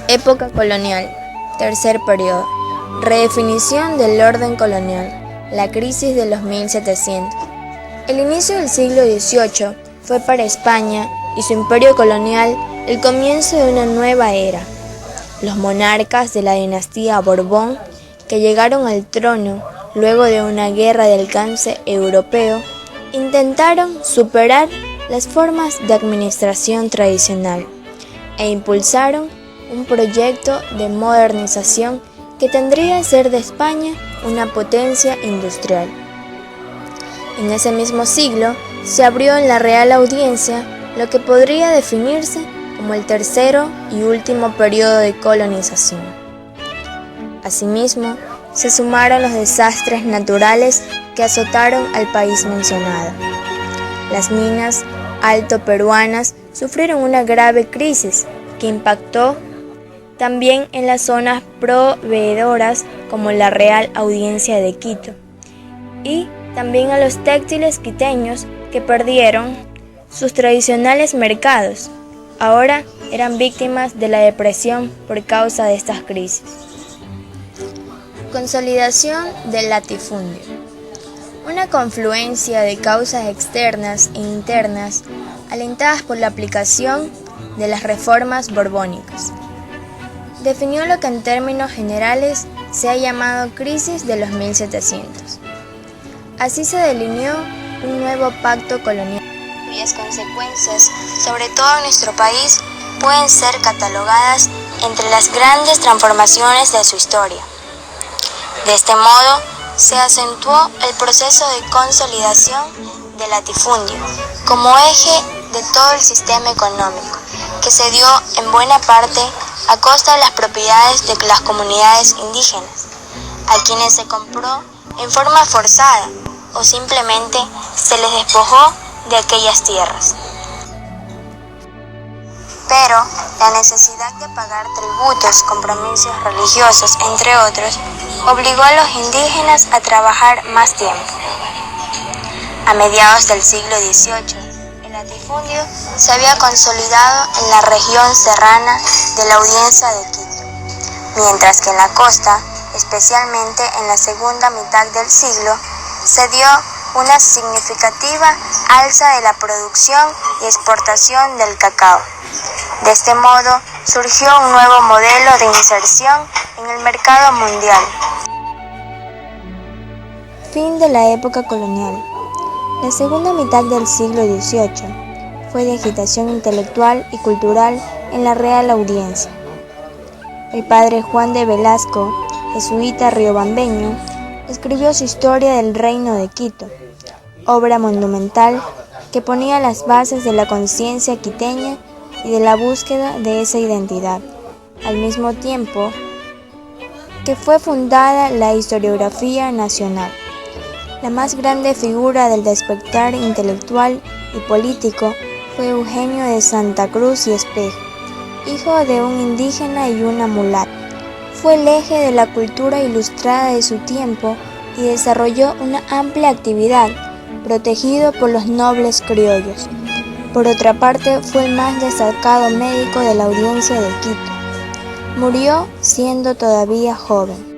Época colonial. Tercer periodo. Redefinición del orden colonial. La crisis de los 1700. El inicio del siglo XVIII fue para España y su imperio colonial el comienzo de una nueva era. Los monarcas de la dinastía Borbón, que llegaron al trono luego de una guerra de alcance europeo, intentaron superar las formas de administración tradicional e impulsaron un proyecto de modernización que tendría que hacer de España una potencia industrial. En ese mismo siglo se abrió en la Real Audiencia lo que podría definirse como el tercero y último periodo de colonización. Asimismo, se sumaron los desastres naturales que azotaron al país mencionado. Las minas altoperuanas sufrieron una grave crisis que impactó también en las zonas proveedoras como la Real Audiencia de Quito, y también a los textiles quiteños que perdieron sus tradicionales mercados. Ahora eran víctimas de la depresión por causa de estas crisis. Consolidación del latifundio. Una confluencia de causas externas e internas alentadas por la aplicación de las reformas borbónicas. Definió lo que en términos generales se ha llamado crisis de los 1700. Así se delineó un nuevo pacto colonial, cuyas consecuencias, sobre todo en nuestro país, pueden ser catalogadas entre las grandes transformaciones de su historia. De este modo, se acentuó el proceso de consolidación del latifundio como eje de todo el sistema económico, que se dio en buena parte a costa de las propiedades de las comunidades indígenas, a quienes se compró en forma forzada o simplemente se les despojó de aquellas tierras. Pero la necesidad de pagar tributos, compromisos religiosos, entre otros, obligó a los indígenas a trabajar más tiempo. A mediados del siglo XVIII, el latifundio se había consolidado en la región serrana de la Audiencia de Quito, mientras que en la costa, especialmente en la segunda mitad del siglo, se dio una significativa alza de la producción y exportación del cacao. De este modo, surgió un nuevo modelo de inserción en el mercado mundial. Fin de la época colonial. La segunda mitad del siglo XVIII fue de agitación intelectual y cultural en la Real Audiencia. El padre Juan de Velasco, jesuita riobambeño, escribió su Historia del Reino de Quito, obra monumental que ponía las bases de la conciencia quiteña y de la búsqueda de esa identidad, al mismo tiempo que fue fundada la historiografía nacional. La más grande figura del despertar intelectual y político fue Eugenio de Santa Cruz y Espejo, hijo de un indígena y una mulata. Fue el eje de la cultura ilustrada de su tiempo y desarrolló una amplia actividad, protegido por los nobles criollos. Por otra parte, fue el más destacado médico de la Audiencia de Quito. Murió siendo todavía joven.